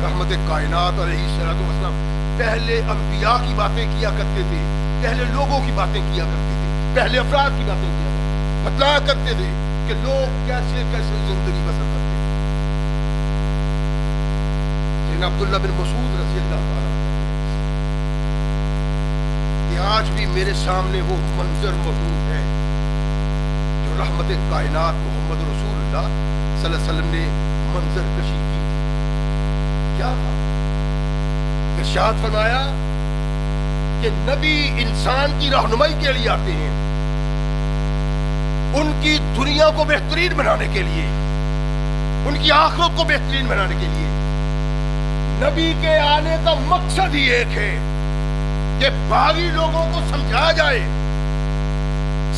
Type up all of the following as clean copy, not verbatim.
رحمت کائنات علیہ السلام پہلے انبیاء کی باتیں کیا کرتے تھے، پہلے لوگوں کی باتیں کیا کرتے تھے، پہلے افراد کی باتیں کیا کرتے تھے، بتلایا کرتے تھے کہ لوگ کیسے کیسے زندگی بسر کرتے ہیں۔ لیکن عبداللہ بن مسعود رضی اللہ تعالیٰ کہ آج بھی میرے سامنے وہ منظر موجود ہے جو رحمت کائنات محمد رسول اللہ صلی اللہ علیہ وسلم نے منظر کشی کی تھی۔ کیا تھا؟ ارشاد فرمایا کہ نبی انسان کی رہنمائی کے لیے آتے ہیں، ان کی دنیا کو بہترین بنانے کے لیے، ان کی آخرت کو بہترین بنانے کے لیے۔ نبی کے آنے کا مقصد ہی ایک ہے کہ باغی لوگوں کو سمجھایا جائے،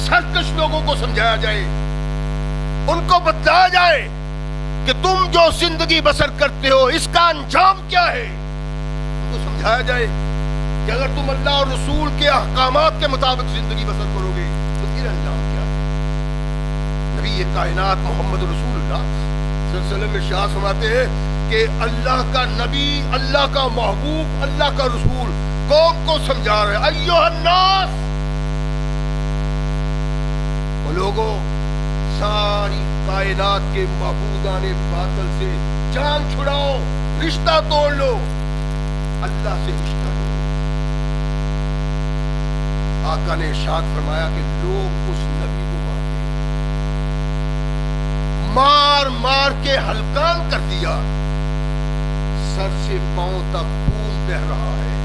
سرکش لوگوں کو سمجھایا جائے، ان کو بتلایا جائے کہ تم جو زندگی بسر کرتے ہو اس کا انجام کیا ہے، ان کو سمجھایا جائے کہ اگر تم اللہ اور رسول کے احکامات کے مطابق زندگی بسر کرو گے تو پھر انجام کیا ہے۔ نبی کائنات محمد رسول اللہ صلی اللہ علیہ وسلم ارشاد فرماتے ہیں کہ اللہ کا نبی، اللہ کا محبوب، اللہ کا رسول قوم کو سمجھا رہے ہیں، ایھا الناس، وہ لوگوں ساری کائنات کے معبودان باطل سے جان چھڑاؤ، رشتہ توڑ لو، اللہ سے رشتہ لو۔ آقا نے ارشاد فرمایا کہ لوگ اس نبی کو مار مار کے ہلکان کر دیا، سر سے پاؤں تک خون بہ رہا ہے۔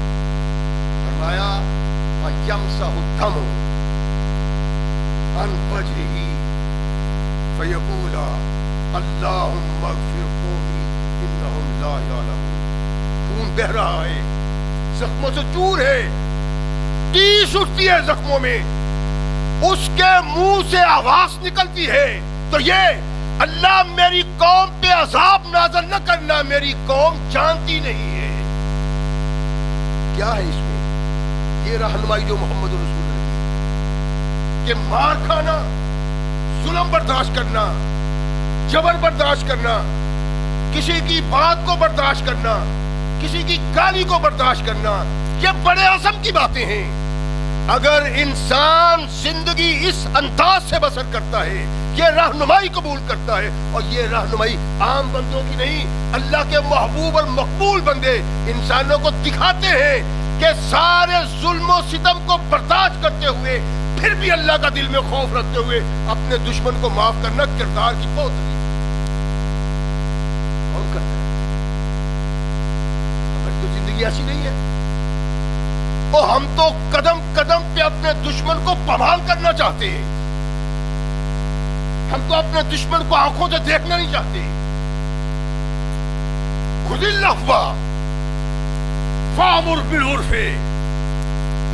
فرمایا فَيَمْسَحُ الدَّمُ عَنْ وَجْهِهِ فَيَقُولُ اللَّهُمَّ اغْفِرْ قَوْمِي إِنَّهُمْ لَا يَعْلَمُونَ۔ خون بہ رہا ہے، زخموں سے چور ہے، ٹیس اٹھتی ہے زخموں میں، اس کے منہ سے آواز نکلتی ہے تو یہ اللہ میری قوم پہ عذاب نازل نہ کرنا، میری قوم جانتی نہیں ہے۔ کیا ہے اس میں؟ یہ رہنمائی جو محمد رسول اللہ کی کہ مار کھانا، ظلم برداشت کرنا، جبر برداشت کرنا، کسی کی بات کو برداشت کرنا، کسی کی گالی کو برداشت کرنا، یہ بڑے عزم کی باتیں ہیں۔ اگر انسان زندگی اس انداز سے بسر کرتا ہے، یہ رہنمائی قبول کرتا ہے، اور یہ رہنمائی عام بندوں کی نہیں، اللہ کے محبوب اور مقبول بندے انسانوں کو دکھاتے ہیں کہ سارے ظلم و ستم کو برداشت کرتے ہوئے پھر بھی اللہ کا دل میں خوف رکھتے ہوئے اپنے دشمن کو معاف کرنا کردار کی بہت نہیں کون کرتا ہے؟ اگر تو زندگی ایسی نہیں ہے تو ہم تو قدم قدم پہ اپنے دشمن کو پامال کرنا چاہتے ہیں، ہم تو اپنے دشمن کو آنکھوں سے دیکھنا نہیں چاہتے۔ خذ العفو وامر بالعرف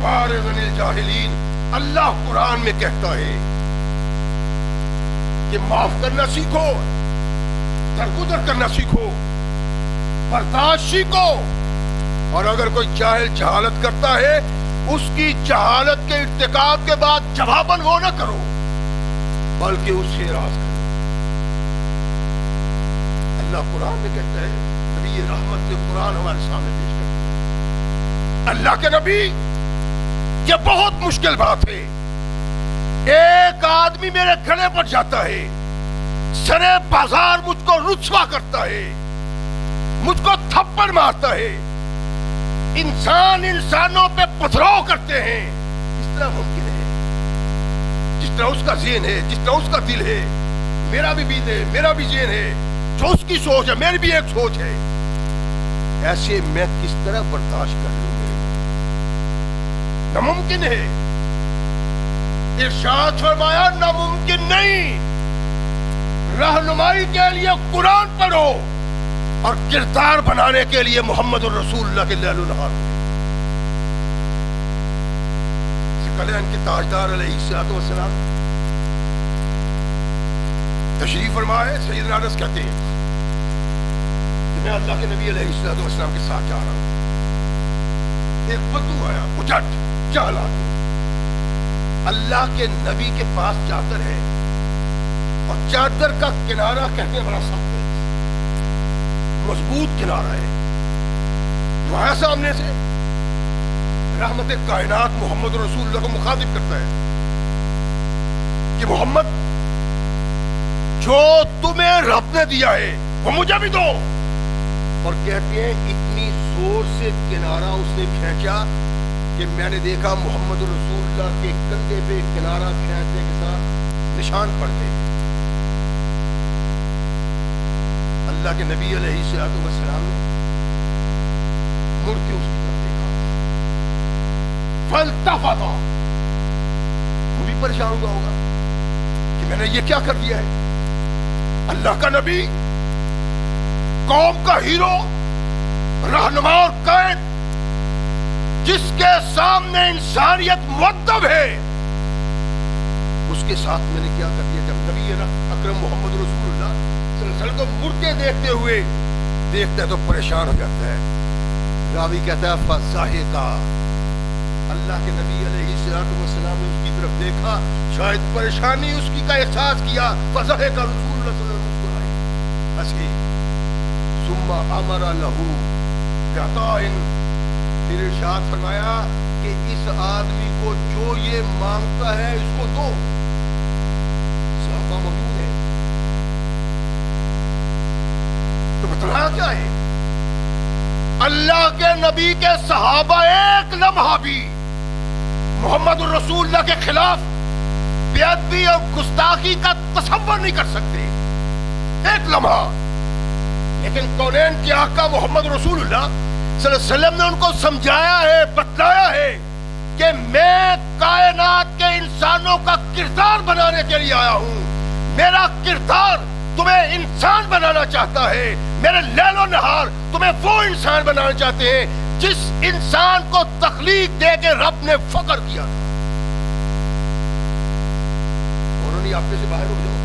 واعرض عن الجاہلین، اللہ قرآن میں کہتا ہے کہ معاف کرنا سیکھو، درگزر کرنا سیکھو، برداشت سیکھو، اور اگر کوئی جاہل جہالت کرتا ہے اس کی جہالت کے ارتکاب کے بعد جواباً وہ نہ کرو بلکہ اس سے راز کرو۔ اللہ قرآن میں کہتا ہے، نبی رحمت کے قرآن ہمارے سامنے پیش کرتا ہے، اللہ کے نبی یہ بہت مشکل بات ہے، ایک آدمی میرے گلے پر جاتا ہے، سرے بازار مجھ کو رسوا کرتا ہے، مجھ کو تھپڑ مارتا ہے، انسان انسانوں پہ پتھراؤ کرتے ہیں، اس طرح ممکن ہے؟ جس طرح اس کا ذہن ہے، جس طرح اس کا دل ہے، میرا بھی دل ہے، میرا بھی ذہن ہے، جو اس کی سوچ ہے میری بھی ایک سوچ ہے، ایسے میں کس طرح برداشت کر لوں گا؟ ناممکن ہے۔ ارشاد فرمایا ناممکن نہیں، رہنمائی کے لیے قرآن پڑھو اور کردار بنانے کے لیے محمد الرسول اللہ کے لیل و نہار۔ ثقلین کے تاجدار علیہ الصلوۃ والسلام تشریف فرمائے، سیدنا انس کہتے ہیں کہ میں اللہ کے نبی علیہ الصلوۃ والسلام کے ساتھ جا رہا ہوں، ایک بدو آیا، اجٹ جہلات، اللہ کے نبی کے پاس چادر ہے اور چادر کا کنارہ کہتے ہیں بڑا سخت ہے، مضبوط کنارہ ہے، تو آیا سامنے سے رحمت کائنات محمد رسول اللہ کو مخاطب کرتا ہے کہ محمد جو تمہیں رب نے دیا ہے وہ مجھے بھی دو. اور کہتے ہیں اتنی زور سے کنارہ اس نے کھینچا کہ میں نے دیکھا محمد رسول اللہ کے کندھے پہ کنارہ کھینچنے کے ساتھ نشان پڑ گئے. اللہ کے نبی علیہ السلام نے مڑ کے اس کی طرف دیکھا. فالتفت، وہ بھی پریشان ہوا ہوگا کہ میں نے یہ کیا کر دیا ہے. اللہ کا نبی، قوم کا ہیرو، رہنما اور قائد، جس کے سامنے انسانیت مؤدب ہے، اس کے ساتھ میں نے کیا کر دیا. جب نبی اکرم محمد رسول اللہ صلی اللہ علیہ وسلم کو مڑتے دیکھتے ہوئے دیکھتا ہے تو پریشان ہو جاتا ہے. راوی کہتا ہے فضاحکا، اللہ کے نبی علیہ السلام نے اس کی طرف دیکھا، شاید پریشانی اس کی کا احساس کیا. فضاحکا، رسول اللہ صلی اللہ علیہ وسلم مسکرائے، ہنسے. ثم امر له بعطاء، پھر ارشاد فرمایا کہ اس آدمی کو جو یہ مانگتا ہے اس کو دو. صحابہ موجود ہیں تو بتلایا کیا ہے. اللہ کے نبی کے صحابہ ایک لمحہ بھی محمد الرسول اللہ کے خلاف بے ادبی اور گستاخی کا تصور نہیں کر سکتے، ایک لمحہ. لیکن کونین کے آقا محمد رسول اللہ صلی اللہ علیہ وسلم نے ان کو سمجھایا ہے، بتلایا ہے کہ میں کائنات کے انسانوں کا کردار بنانے کے لیے آیا ہوں. میرا کردار تمہیں انسان بنانا چاہتا ہے. میرے لیل و نہار تمہیں وہ انسان بنانا چاہتے ہیں جس انسان کو تخلیق دے کے رب نے فخر کیا تھا. فوراً ہی آپ سے باہر ہو جاؤ،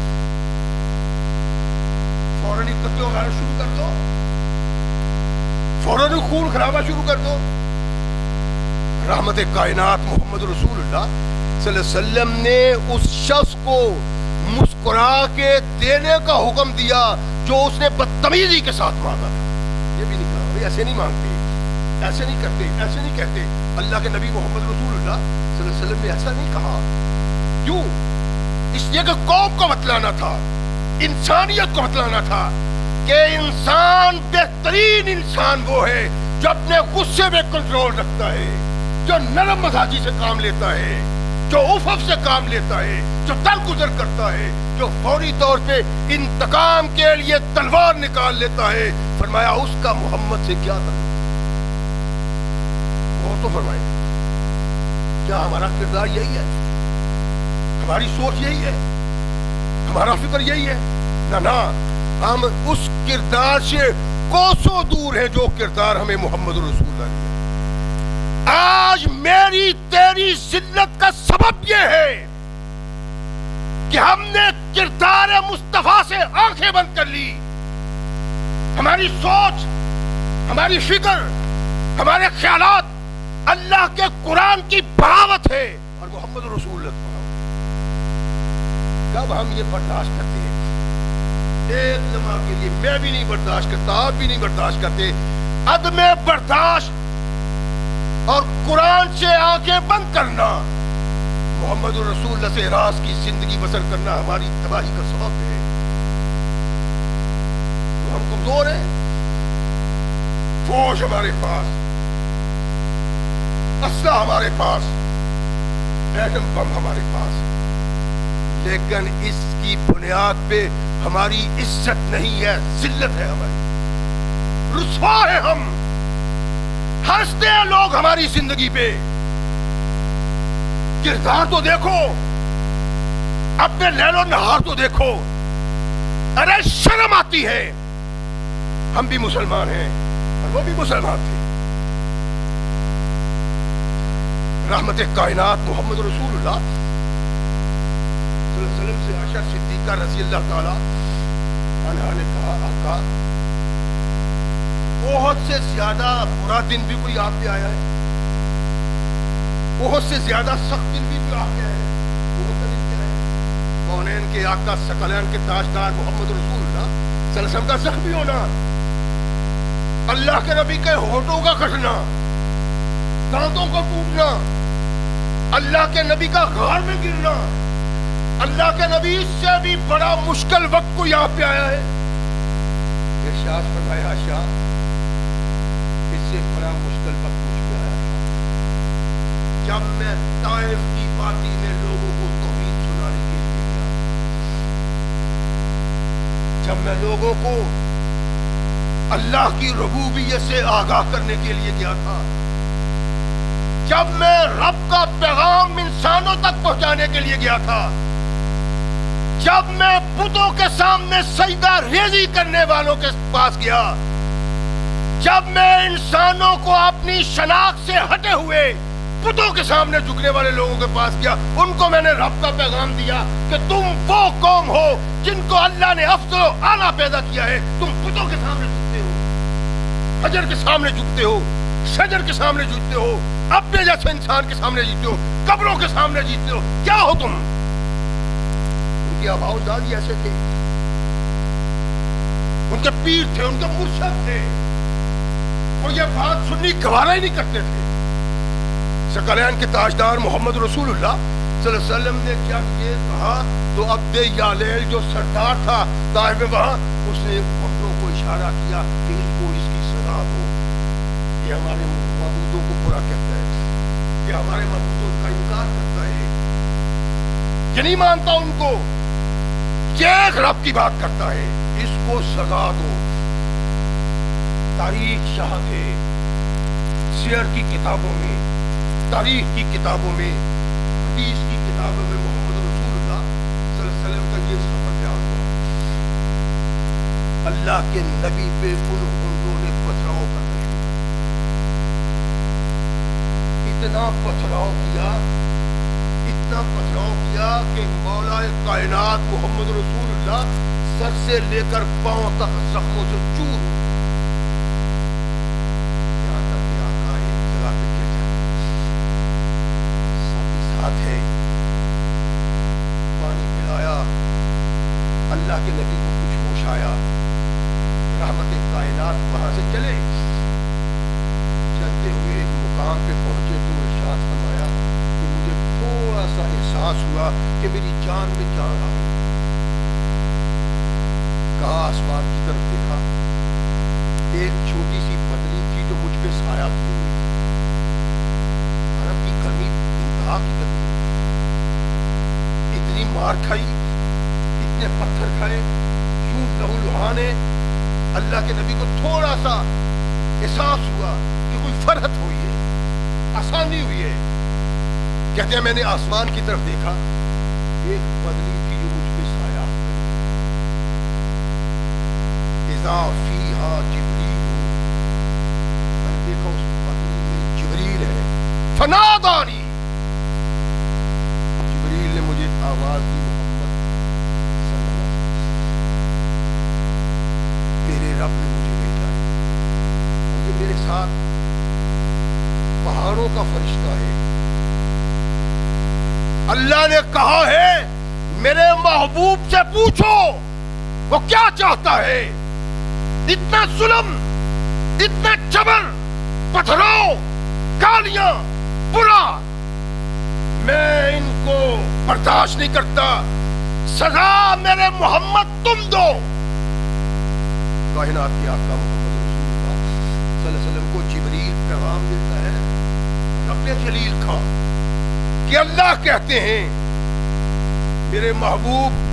فوراً ہی قتل و غارت شروع کر دو، فوراً ہی خون خرابہ شروع کر دو. رحمت کائنات محمد رسول اللہ صلی اللہ علیہ وسلم نے اس شخص کو مسکرا کے دینے کا حکم دیا جو اس نے بدتمیزی کے ساتھ مانگا تھا. یہ بھی نہیں کہا بھائی ایسے نہیں مانگتے، ایسے نہیں کرتے، ایسے نہیں کہتے. اللہ کے نبی محمد رسول اللہ صلی اللہ علیہ وسلم نے ایسا نہیں کہا. کیوں؟ اس لیے کہ قوم کو بتلانا تھا، انسانیت کو بتلانا تھا کہ انسان بہترین انسان وہ ہے جو اپنے غصے میں کنٹرول رکھتا ہے، جو نرم مزاجی سے کام لیتا ہے، جو عفو سے کام لیتا ہے، جو درگزر کرتا ہے، جو فوری طور پہ انتقام کے لیے تلوار نکال لیتا ہے. فرمایا اس کا محمد سے کیا تعلق. اور تو فرمائے کیا ہمارا کردار یہی ہے، ہماری سوچ یہی ہے، ہمارا فکر یہی ہے؟ نہ، ہم اس کردار سے کوسوں دور ہے جو کردار ہمیں محمد رسول اللہ نے. آج میری تیری ذلت کا سبب یہ ہے کہ ہم نے کردار مصطفیٰ سے آنکھیں بند کر لی. ہماری سوچ، ہماری فکر، ہمارے خیالات اللہ کے قرآن کی بغاوت ہے اور محمد رسول اللہ کی بغاوت. کب ہم یہ برداشت کرتے ہیں؟ ایک لمحہ کے لیے میں بھی نہیں برداشت کرتا، آپ بھی نہیں برداشت کرتے. عدم برداشت اور قرآن سے آنکھیں بند کرنا، محمد رسول اللہ سے راز کی زندگی بسر کرنا ہماری تباہی کا سبب ہے. تو ہم کمزور ہیں، فوج ہمارے پاس، اسلحہ ہمارے پاس، ایٹم بم ہمارے پاس، لیکن اس کی بنیاد پہ ہماری عزت نہیں ہے، ذلت ہے ہماری. رسوا ہے ہم، ہنستے ہیں لوگ ہماری زندگی پہ. کردار تو دیکھو، اپنے لیل و نہار تو دیکھو. ارے شرم آتی ہے. ہم بھی مسلمان ہیں اور وہ بھی مسلمان تھے. رحمت کائنات محمد رسول اللہ صلی اللہ علیہ وسلم سے عائشہ صدیقہ رضی اللہ تعالی عنہا نے کہا آقا احد سے زیادہ برا دن بھی کوئی آپ پہ آیا ہے؟ احد سے زیادہ سخت دن بھی کوئی آپ پہ آیا ہے؟ احد کا دن کیا ہے؟ کونین کے آقا ثقلین کے تاجدار محمد رسول اللہ صلی اللہ علیہ وسلم کا زخمی ہونا. اللہ کے نبی کے ہونٹوں کا کٹنا، دانتوں کا ٹوٹنا، اللہ کے نبی کا غار میں گرنا، اللہ کے نبی اس سے بھی بڑا مشکل وقت کو یہاں پہ آیا ہے۔ ارشاد فرمایا شاہ اس سے بڑا مشکل وقت مجھ پہ آیا تھا جب میں طائف کی وادی میں لوگوں کو توحید سنانے کے لیے گیا، جب میں لوگوں کو اللہ کی ربوبیت سے آگاہ کرنے کے لیے گیا تھا، جب میں رب کا پیغام انسانوں تک پہنچانے کے لیے گیا تھا، جب میں بتوں کے سامنے سجدہ ریزی کرنے والوں کے پاس گیا، جب میں انسانوں کو اپنی شناخت سے ہٹے ہوئے بتوں کے سامنے جھکنے والے لوگوں کے پاس گیا، ان کو میں نے رب کا پیغام دیا کہ تم وہ قوم ہو جن کو اللہ نے افضل و اعلیٰ پیدا کیا ہے، تم بتوں کے سامنے جھکتے ہو، حجر کے سامنے جھکتے ہو، شجر کے سامنے جھکتے ہو، اپنے جیسے انسان کے سامنے جیتے ہو، قبروں کے سامنے جیتے ہو، کیا ہو تم؟ ان کے آباؤ اجداد ایسے تھے، ان کے پیر تھے، ان کے مرشد تھے، وہ یہ بات سننی گوارا ہی نہیں کرتے تھے۔ ثقلین کے تاجدار محمد رسول اللہ صلی اللہ علیہ وسلم نے کیا یہ کہا تو عبد یالیل جو سردار تھا طائف میں، وہاں اس نے بندوں کو اشارہ کیا کہ اس کو اس کی سزا دو، یہ ہمارے معبودوں کو برا کہتا ہے، یہ ہمارے معبودوں کا انکار کرتا ہے، یہ نہیں مانتا ان کو، یہ ایک رب کی بات کرتا ہے، اس کو سزا دو۔ تاریخ شاہد ہے، سیر کی کتابوں میں، تاریخ کی کتابوں میں، حدیث کی کتابوں میں محمد رسول اللہ صلی اللہ علیہ وسلم کا یہ سفر بیان ہوا۔ اللہ کے نبی پہ انہوں نے پتھراؤ کرنا شروع، اتنا پتھراؤ کیا، اتنا پتھراؤ کیا کہ مولا کائنات محمد رسول اللہ سر سے لے کر پاؤں تک زخموں سے چور ہو، یہاں تک کہ آقا ایک جگہ پہ گر جائے، ساتھ ہے پانی پلایا، اللہ کے نبی کو کچھ ہوش آیا، رحمت کائنات وہاں سے چلے، چلتے ہوئے ایک مقام پہ پہنچے تو ارشاد فرمایا کہ مجھے تھوڑا سا احساس ہوا کہ میری جان میں جان آ گئی، کہا آسمان کی طرف دیکھا، ایک چھوٹی سی بدلی تھی جو مجھ پہ سایہ کی ہوئی تھی، عرب کی گرمی انتہا کی گرمی، اتنی مار کھائی، اتنے پتھر کھائے، یوں لہو لہانے، اللہ کے نبی کو تھوڑا سا احساس ہوا کہ کوئی فرحت ہوئی ہے، آسانی ہوئی ہے، کہتے ہیں میں نے آسمان کی طرف دیکھا، ایک بدلی تھی جو مجھ پہ سایہ اذا فیہا جبریل، میں نے دیکھا اس بدلی میں جبریل ہے، فنادانی، جبریل نے مجھے آواز دی، محمد صلی اللہ علیہ وسلم، تیرے رب نے مجھے بھیجا ہے، اور یہ میرے ساتھ پہاڑوں کا فرشتہ ہے، اللہ نے کہا ہے میرے محبوب سے پوچھو وہ کیا چاہتا ہے، اتنا ظلم، اتنا جبر، پتھراؤ، گالیاں، برا، میں ان کو برداشت نہیں کرتا، سزا میرے محمد تم دو۔ کائنات کے آقا محمد رسول اللہ صلی اللہ علیہ وسلم کو جبریل پیغام دیتا ہے رب جلیل کا کہ اللہ کہتے ہیں میرے محبوب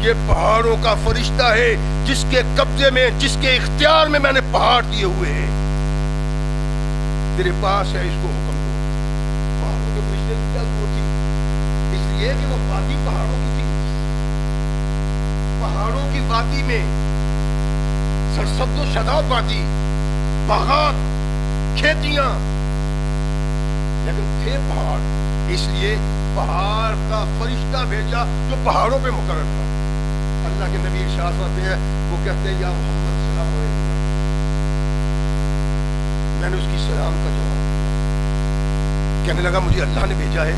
یہ پہاڑوں کا فرشتہ ہے جس کے قبضے میں، جس کے اختیار میں نے پہاڑ دیے ہوئے ہیں، تیرے پاس ہے، اس کو حکم دو۔ پہاڑوں کے فرشتے کی کیا ضرورت تھی؟ اس لیے کہ وہ وادی پہاڑوں کی تھی، پہاڑوں کی وادی میں سرسبز و شاداب وادی، باغات، کھیتیاں، لیکن تھے پہاڑ، اس لیے پہاڑ کا فرشتہ بھیجا جو پہاڑوں پہ مقرر تھا۔ اللہ کے نبی ارشاد فرماتے ہیں، وہ کہتے ہیں یا محمد سلام علیکم، میں نے اس کی سلام کا جواب کہنے لگا مجھے اللہ نے بھیجا ہے،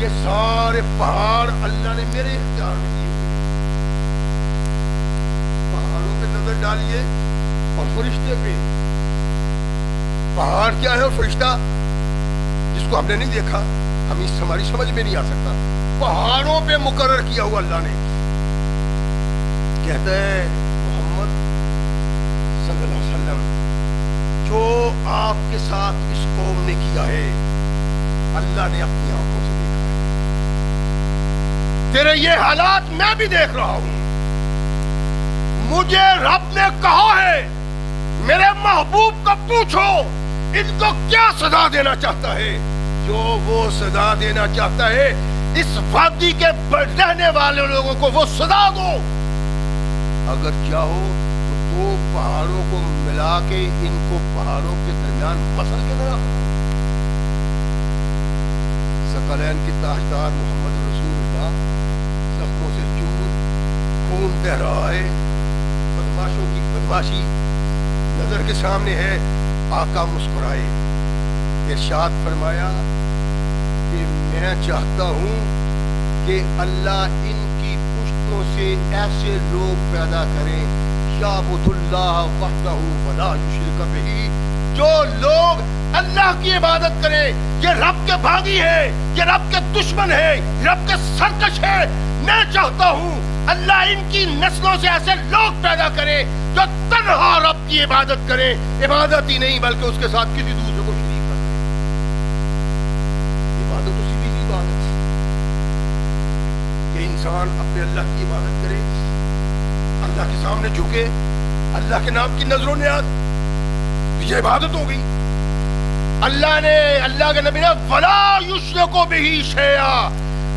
یہ سارے پہاڑ اللہ نے میرے اختیار میں دیے ہوئے، پہاڑوں پہ نظر ڈالیے اور فرشتے پہ پہاڑ کیا ہے اور فرشتہ جس کو ہم نے نہیں دیکھا، ہماری سمجھ میں نہیں آ سکتا، پہاڑوں پہ مقرر کیا ہوا اللہ نے. کہتا ہے محمد صلی اللہ علیہ وسلم جو آپ کے ساتھ اس قوم نے کیا ہے اللہ نے اپنی آنکھوں سے دیکھا ہے. تیرے یہ حالات میں بھی دیکھ رہا ہوں. مجھے رب نے کہا ہے میرے محبوب کو پوچھو ان کو کیا سزا دینا چاہتا ہے. جو وہ سزا دینا چاہتا ہے اس وادی کے رہنے والے لوگوں کو وہ سزا دو. اگر چاہو تو دو پہاڑوں کو ملا کے ان کو پہاڑوں کے درمیان مسل کے نہ رکھو. ثقلین کے تاجدار محمد رسول اللہ زخموں سے چور، خون بہ رہا ہے، بدماشوں کی بدماشی نظر کے سامنے ہے. آقا مسکرائے، ارشاد فرمایا کہ میں چاہتا ہوں کہ اللہ ان کی پشتوں سے ایسے لوگ پیدا کریں یعبدوا اللہ وحدہ ولا یشرک بہ، جو لوگ اللہ کی عبادت کریں. یہ رب کے باغی ہے، یہ رب کے دشمن ہے، رب کے سرکش ہے. میں چاہتا ہوں اللہ ان کی نسلوں سے ایسے لوگ پیدا کرے جو تنہا رب کی عبادت کریں، عبادت ہی نہیں بلکہ اس کے ساتھ کسی دوسرے کو شریک نہ کریں. عبادت تو سیدھی سی بات ہے کہ انسان اپنے اللہ کی عبادت کرے، اللہ کے سامنے جھکے، اللہ کے نام کی نظر و نیاز، یہ عبادت ہو گئی. اللہ کے نبی نے وَلَا يُشْرِكُ بِهِ شَيْئًا،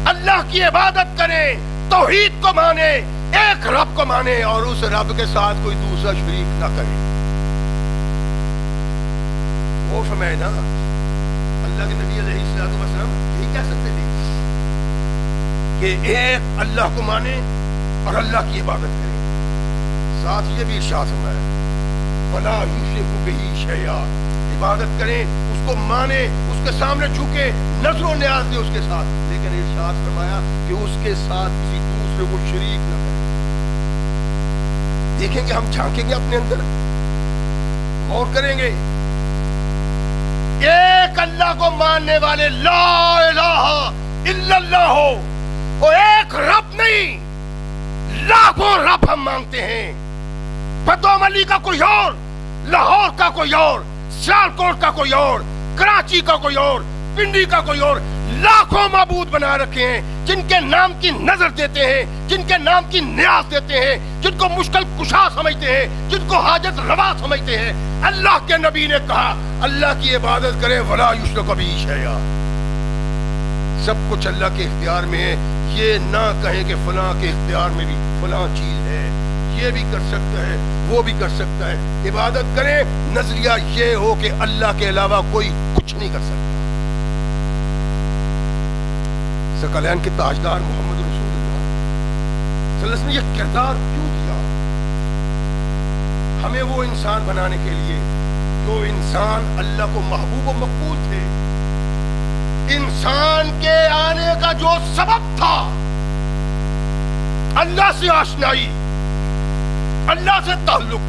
اللہ کی عبادت کریں، توحید کو مانے، ایک رب کو مانے اور اس رب کے ساتھ کوئی دوسرا شریک نہ کرے. وہ فرمائے نا اللہ کے نبی علیہ السلام یہی کہہ سکتے تھے کہ ایک اللہ کو مانے اور اللہ کی عبادت کرے. ساتھ یہ بھی ارشاد فرمایا وَلَا يُشْرِكُ بِهِ شَيْئًا، عبادت کریں، اس کو مانے، اس کے سامنے جھکے، نظر و نیاز دے اس کے ساتھ، لیکن ارشاد فرمایا کہ اس کے ساتھ کسی دوسرے کو شریک نہ کریں. دیکھیں گے، ہم جھانکیں گے اپنے اندر، غور کریں گے. ایک اللہ کو ماننے والے لا الہ الا اللہ ہو، وہ ایک رب نہیں، لاکھوں رب ہم مانگتے ہیں. بدوم علی کا کوئی اور، لاہور کا کوئی اور، سیالکوٹ کا کوئی اور، کراچی کا کوئی اور، پنڈی کا کوئی اور، لاکھوں معبود بنا رکھے ہیں جن کے نام کی نظر دیتے ہیں، جن کے نام کی نیاز دیتے ہیں، جن کو مشکل کشا سمجھتے ہیں، جن کو حاجت روا سمجھتے ہیں. اللہ کے نبی نے کہا اللہ کی عبادت کرے ولا یشرک بہ شیئا. سب کچھ اللہ کے اختیار میں ہے. یہ نہ کہیں کہ فلاں کے اختیار میں بھی فلاں چیز ہے، یہ بھی کر سکتا ہے، وہ بھی کر سکتا ہے. عبادت کریں، نظریہ یہ ہو کہ اللہ کے علاوہ کوئی کچھ نہیں کر سکتا. ثقلین کے تاجدار محمد رسول اللہ صلی اللہ علیہ وسلم نے یہ کردار کیوں کیا؟ ہمیں وہ انسان بنانے کے لیے جو انسان اللہ کو محبوب و مقبول تھے. انسان کے آنے کا جو سبب تھا اللہ سے آشنائی، اللہ سے تعلق.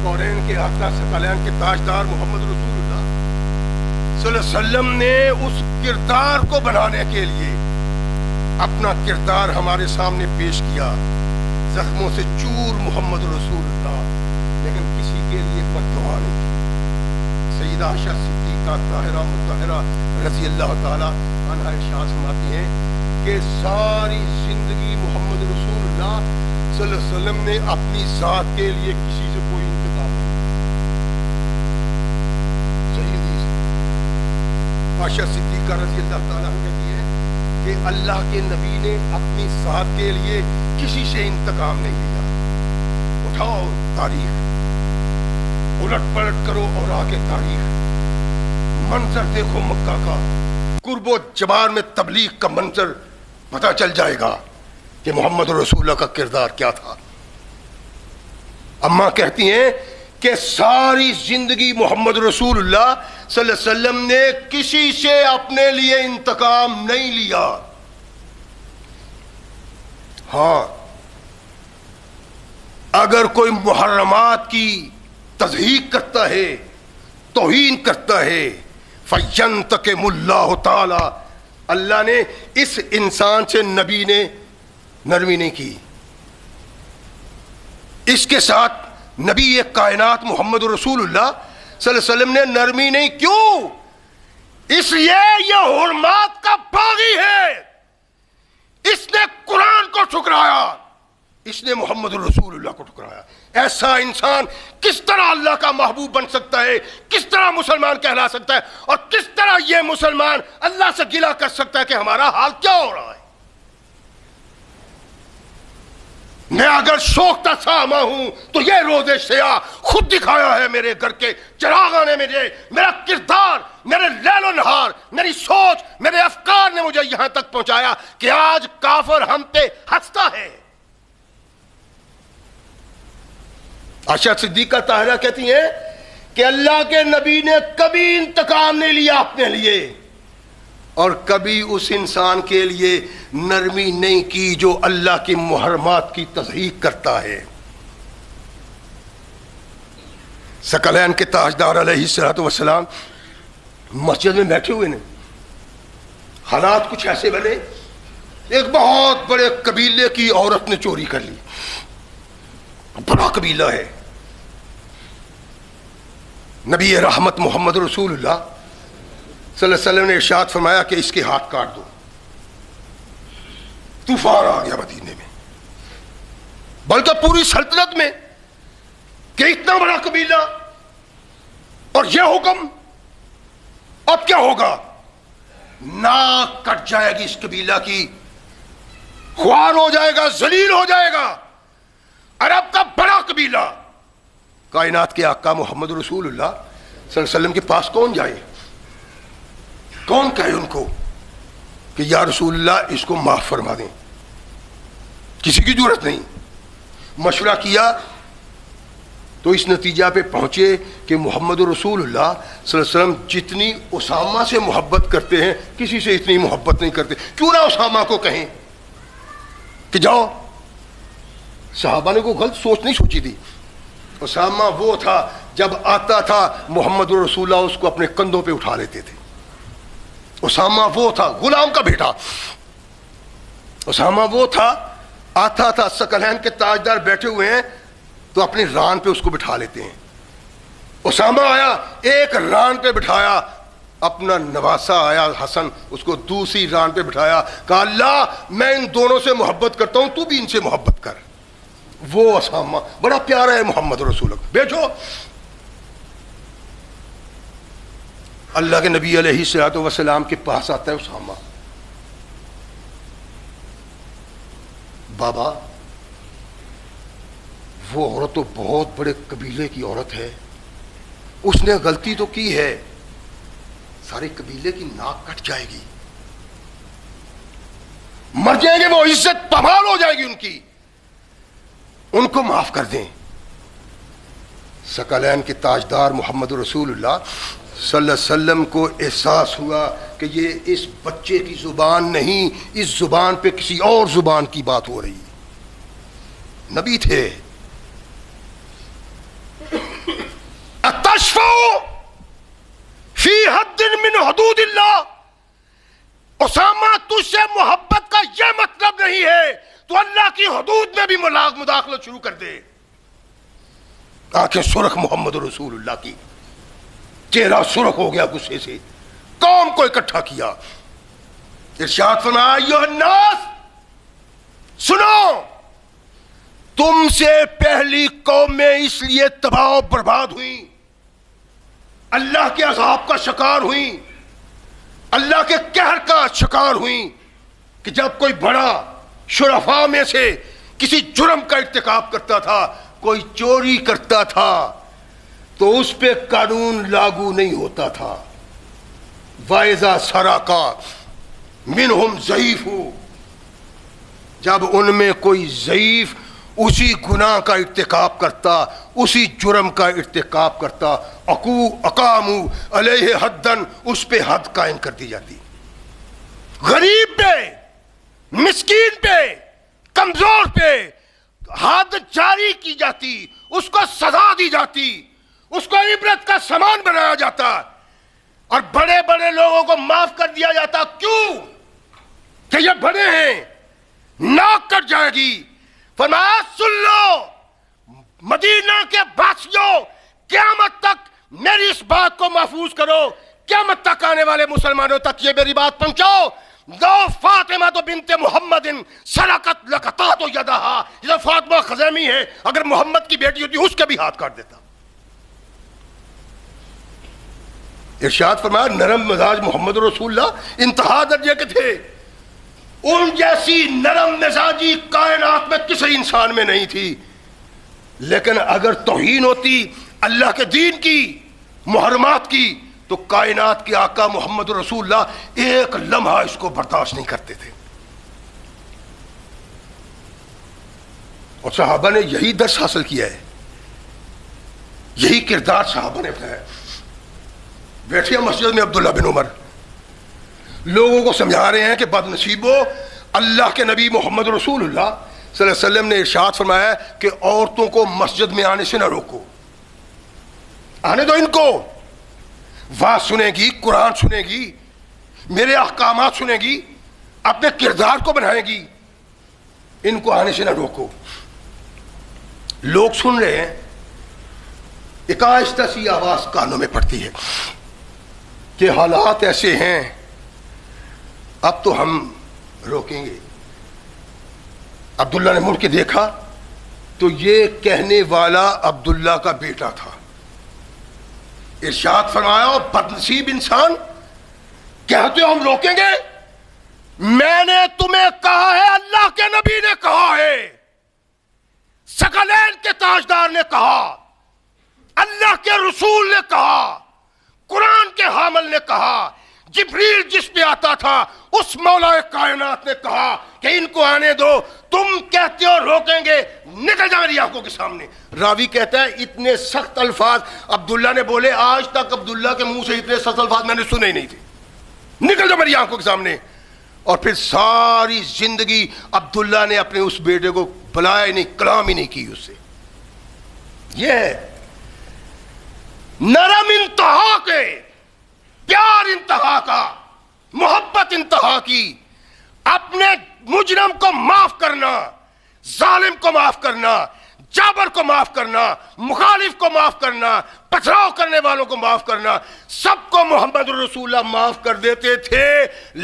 قرآن کے آقا ثقلین کے تاجدار محمد رسول اللہ صلی اللہ علیہ وسلم نے اس کردار کو بنانے کے لیے اپنا کردار ہمارے سامنے پیش کیا. زخموں سے چور محمد رسول اللہ، لیکن کسی کے لیے بددعا نہیں کی. سیدہ عائشہ صدیقہ طاہرہ مطہرہ رضی اللہ تعالی عنہا ارشاد فرماتی ہیں کہ ساری زندگی محمد رسول اللہ صلی اللہ علیہ وسلم نے اپنی ذات کے لیے کسی سے کوئی انتقام نہیں. صحیح حدیث عائشہ صدیقہ رضی اللہ تعالیٰ عنہ کہتی ہے کہ اللہ کے نبی نے اپنی ذات کے لیے کسی سے انتقام نہیں لیا. اٹھاؤ تاریخ، الٹ پلٹ کرو اور آگے تاریخ، منظر دیکھو مکہ کا، قرب و جبار میں تبلیغ کا منظر، پتہ چل جائے گا کہ محمد رسول اللہ کا کردار کیا تھا. اماں کہتی ہیں کہ ساری زندگی محمد رسول اللہ صلی اللہ علیہ وسلم نے کسی سے اپنے لیے انتقام نہیں لیا. ہاں، اگر کوئی محرمات کی تضحیق کرتا ہے، توہین کرتا ہے، فینتقم اللہ تعالی، اللہ نے اس انسان سے نبی نے نرمی نہیں کی، اس کے ساتھ نبی کائنات محمد رسول اللہ صلی اللہ علیہ وسلم نے نرمی نہیں. کیوں؟ اس لیے یہ حرمات کا باغی ہے، اس نے قرآن کو ٹھکرایا، اس نے محمد رسول اللہ کو ٹھکرایا. ایسا انسان کس طرح اللہ کا محبوب بن سکتا ہے، کس طرح مسلمان کہلا سکتا ہے، اور کس طرح یہ مسلمان اللہ سے گلہ کر سکتا ہے کہ ہمارا حال کیا ہو رہا ہے. میں اگر شوختہ سامہ ہوں تو یہ روز سیاہ خود دکھایا ہے، میرے گھر کے چراغاں نے مجھے، میرا کردار، میرے لیل و نہار، میری سوچ، میرے افکار نے مجھے یہاں تک پہنچایا کہ آج کافر ہم پہ ہنستا ہے. عائشہ صدیقہ طاہرہ کہتی ہیں کہ اللہ کے نبی نے کبھی انتقام نہیں لیا اپنے لیے، اور کبھی اس انسان کے لیے نرمی نہیں کی جو اللہ کی محرمات کی تضحیق کرتا ہے. ثقلین کے تاجدار علیہ الصلوۃ والسلام مسجد میں بیٹھے ہوئے نے، حالات کچھ ایسے بنے، ایک بہت بڑے قبیلے کی عورت نے چوری کر لی، بڑا قبیلہ ہے. نبی رحمت محمد رسول اللہ صلی اللہ علیہ وسلم نے ارشاد فرمایا کہ اس کے ہاتھ کاٹ دو. طوفان آ گیا مدینے میں، بلکہ پوری سلطنت میں، کہ اتنا بڑا قبیلہ اور یہ حکم. اب کیا ہوگا؟ ناک کٹ جائے گی اس قبیلہ کی، خوار ہو جائے گا، ذلیل ہو جائے گا. عرب کا بڑا قبیلہ، کائنات کے آقا محمد رسول اللہ صلی اللہ علیہ وسلم کے پاس کون جائے؟ کون کہے ان کو کہ یا رسول اللہ اس کو معاف فرما دیں؟ کسی کی ضرورت نہیں. مشورہ کیا تو اس نتیجہ پہ پہنچے کہ محمد رسول اللہ صلی اللہ علیہ وسلم جتنی اسامہ سے محبت کرتے ہیں کسی سے اتنی محبت نہیں کرتے. کیوں نہ اسامہ کو کہیں کہ جاؤ. صحابہ نے کوئی غلط سوچ نہیں سوچی تھی. اسامہ وہ تھا جب آتا تھا محمد رسول اللہ اس کو اپنے کندھوں پہ اٹھا لیتے تھے. اسامہ وہ تھا غلام کا بیٹا. اسامہ وہ تھا آتا تھا، ثقلین کے تاجدار بیٹھے ہوئے ہیں تو اپنی ران پہ اس کو بٹھا لیتے ہیں. اسامہ آیا، ایک ران پہ بٹھایا، اپنا نواسا آیا حسن، اس کو دوسری ران پہ بٹھایا، کہا اللہ میں ان دونوں سے محبت کرتا ہوں، تو بھی ان سے محبت کر. وہ اسامہ بڑا پیارا ہے محمد رسول اللہ، بیچو. اللہ کے نبی علیہ الصلوۃ والسلام کے پاس آتا ہے اسامہ. بابا وہ عورت تو بہت بڑے قبیلے کی عورت ہے، اس نے غلطی تو کی ہے، سارے قبیلے کی ناک کٹ جائے گی، مر جائیں گے، وہ عزت پامال ہو جائے گی ان کی، ان کو معاف کر دیں. ثقلین کے تاجدار محمد رسول اللہ صلی اللہ علیہ وسلم کو احساس ہوا کہ یہ اس بچے کی زبان نہیں، اس زبان پہ کسی اور زبان کی بات ہو رہی. نبی تھے. اتشفع فی حد من حدود اللہ، اسامہ تجھ سے محبت کا یہ مطلب نہیں ہے تو اللہ کی حدود میں بھی مداخلت شروع کر دے. آنکھیں سرخ محمد رسول اللہ کی، چہرہ سرخ ہو گیا غصے سے، قوم کو اکٹھا کیا. ارشاد فرمایا ایھا الناس، سنو، تم سے پہلی قومیں اس لیے تباہ و برباد ہوئیں، اللہ کے عذاب کا شکار ہوئیں، اللہ کے قہر کا شکار ہوئیں، کہ جب کوئی بڑا شرفاء میں سے کسی جرم کا ارتکاب کرتا تھا، کوئی چوری کرتا تھا، تو اس پہ قانون لاگو نہیں ہوتا تھا. وَإِذَا سَرَقَ مِنْهُمْ ضَعِيفٌ، جب ان میں کوئی ضعیف اسی گناہ کا ارتکاب کرتا، اسی جرم کا ارتکاب کرتا، اقاموا علیہ حدًا، اس پہ حد قائم کر دی جاتی. غریب پہ، مسکین پہ، کمزور پہ حد جاری کی جاتی، اس کو سزا دی جاتی. اس کو عبرت کا سامان بنایا جاتا اور بڑے بڑے لوگوں کو معاف کر دیا جاتا. کیوں؟ کہ یہ بڑے ہیں، ناک کٹ جائے گی. فرمایا سن لو مدینہ کے باسیوں، قیامت تک میری اس بات کو محفوظ کرو، قیامت تک آنے والے مسلمانوں تک یہ میری بات پہنچاؤ. لو فاطمہ تو بنت محمد سرقت لقطات یدہا، یہ فاطمہ خزیمی ہے، اگر محمد کی بیٹی ہوتی اس کے بھی ہاتھ کاٹ دیتا. ارشاد فرمایا نرم مزاج محمد رسول اللہ انتہا درجے کے تھے. ان جیسی نرم مزاجی کائنات میں کسی انسان میں نہیں تھی. لیکن اگر توہین ہوتی اللہ کے دین کی، محرمات کی، تو کائنات کے آقا محمد رسول اللہ ایک لمحہ اس کو برداشت نہیں کرتے تھے. اور صحابہ نے یہی درس حاصل کیا ہے، یہی کردار صحابہ نے اپنایا. بیٹھے مسجد میں عبداللہ بن عمر لوگوں کو سمجھا رہے ہیں کہ بد نصیبو، اللہ کے نبی محمد رسول اللہ صلی اللہ علیہ وسلم نے ارشاد فرمایا کہ عورتوں کو مسجد میں آنے سے نہ روکو، آنے دو ان کو. واز سنے گی، قرآن سنے گی، میرے احکامات سنے گی، اپنے کردار کو بنائے گی، ان کو آنے سے نہ روکو. لوگ سن رہے ہیں، ایک آہستہ سی آواز کانوں میں پڑتی ہے کہ حالات ایسے ہیں اب تو ہم روکیں گے. عبداللہ نے مڑ کے دیکھا تو یہ کہنے والا عبداللہ کا بیٹا تھا. ارشاد فرمایا بد نصیب انسان، کہتے ہو ہم روکیں گے؟ میں نے تمہیں کہا ہے، اللہ کے نبی نے کہا ہے، ثقلین کے تاجدار نے کہا، اللہ کے رسول نے کہا، قرآن کے حامل نے کہا، جبریل جس پہ آتا تھا اس مولا کائنات نے کہا کہ ان کو آنے دو. تم کہتے ہو روکیں گے، نکل جا میری آنکھوں کے سامنے. راوی کہتا ہے اتنے سخت الفاظ عبداللہ نے بولے، آج تک عبداللہ کے منہ سے اتنے سخت الفاظ میں نے سنے ہی نہیں تھے. نکل جا میری آنکھوں کے سامنے. اور پھر ساری زندگی عبداللہ نے اپنے اس بیٹے کو بلایا ہی نہیں، کلام ہی نہیں کی اس سے. یہ ہے نرم انتہا کے، پیار انتہا کا، محبت انتہا کی، اپنے مجرم کو معاف کرنا، ظالم کو معاف کرنا، جابر کو معاف کرنا، مخالف کو معاف کرنا، پتھراؤ کرنے والوں کو معاف کرنا. سب کو محمد رسول اللہ معاف کر دیتے تھے،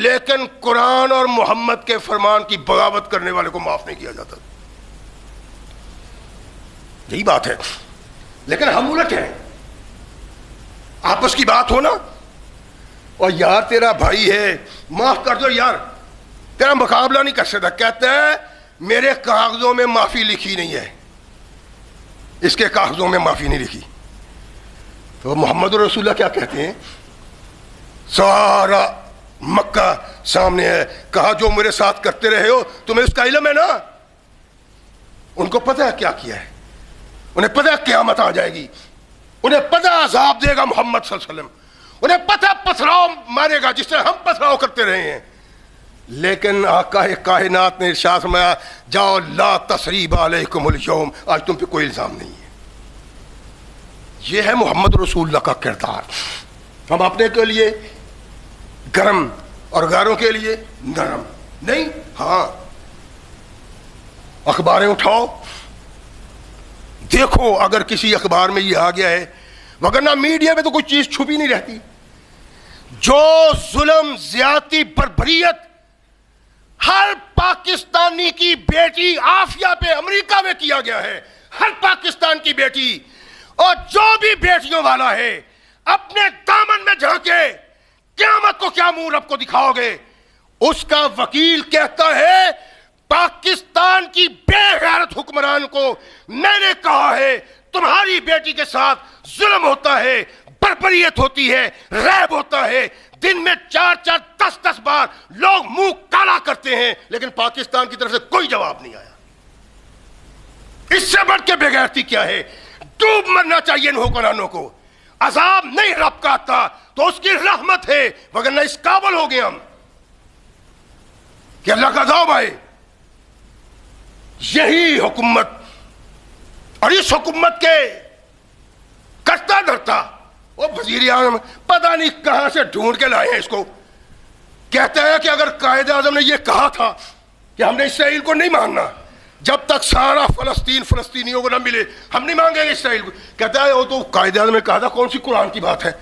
لیکن قرآن اور محمد کے فرمان کی بغاوت کرنے والے کو معاف نہیں کیا جاتا. یہی بات ہے. لیکن ہم الٹ ہیں، آپس کی بات ہونا اور یار تیرا بھائی ہے معاف کر دو، یار تیرا مقابلہ نہیں کر سکتا. کہتا ہے میرے کاغذوں میں معافی لکھی نہیں ہے، اس کے کاغذوں میں معافی نہیں لکھی. تو محمد رسول اللہ کیا کہتے ہیں؟ سارا مکہ سامنے ہے، کہا جو میرے ساتھ کرتے رہے ہو تمہیں اس کا علم ہے نا. ان کو پتہ ہے کیا کیا ہے، انہیں پتہ ہے قیامت آ جائے گی، انہیں پتہ عذاب دے گا محمد صلی اللہ علیہ وسلم، انہیں پتہ پتھراؤ مارے گا جس طرح ہم پتھراؤ کرتے رہے ہیں. لیکن آقا کائنات نے ارشاد فرمایا جاؤ لا تثریب علیکم اليوم، آج تم پہ کوئی الزام نہیں ہے. یہ ہے محمد رسول اللہ کا کردار. ہم اپنے کے لیے گرم اور غیروں کے لیے نرم نہیں. ہاں اخباریں اٹھاؤ دیکھو، اگر کسی اخبار میں یہ آ گیا ہے، وگرنہ میڈیا میں تو کوئی چیز چھپی نہیں رہتی. جو ظلم، زیادتی، بربریت ہر پاکستانی کی بیٹی عافیہ پہ امریکہ میں کیا گیا ہے، ہر پاکستان کی بیٹی، اور جو بھی بیٹیوں والا ہے اپنے دامن میں جھانکے قیامت کو کیا منہ رب کو دکھاؤ گے. اس کا وکیل کہتا ہے پاکستان کی بے غیرت حکمران کو میں نے کہا ہے تمہاری بیٹی کے ساتھ ظلم ہوتا ہے، بربریت ہوتی ہے، ریب ہوتا ہے، دن میں 4-4 10-10 بار لوگ منہ کالا کرتے ہیں، لیکن پاکستان کی طرف سے کوئی جواب نہیں آیا. اس سے بڑھ کے بے غیرتی کیا ہے؟ ڈوب مرنا چاہیے ان حکمرانوں کو. عذاب نہیں رب کا آتا تو اس کی رحمت ہے، وگرنہ اس قابل ہو گئے ہم کہ اللہ کا عذاب آئے. یہی حکومت اور اس حکومت کے سجدہ دھرتا. وہ وزیر اعظم پتہ نہیں کہاں سے ڈھونڈ کے لائے ہیں اس کو. کہتا ہے کہ اگر قائد اعظم نے یہ کہا تھا کہ ہم نے اسرائیل کو نہیں ماننا جب تک سارا فلسطین فلسطینیوں کو نہ ملے، ہم نہیں مانگیں گے اسرائیل کو. کہتا ہے وہ تو قائد اعظم نے کہا تھا، کون سی قرآن کی بات ہے؟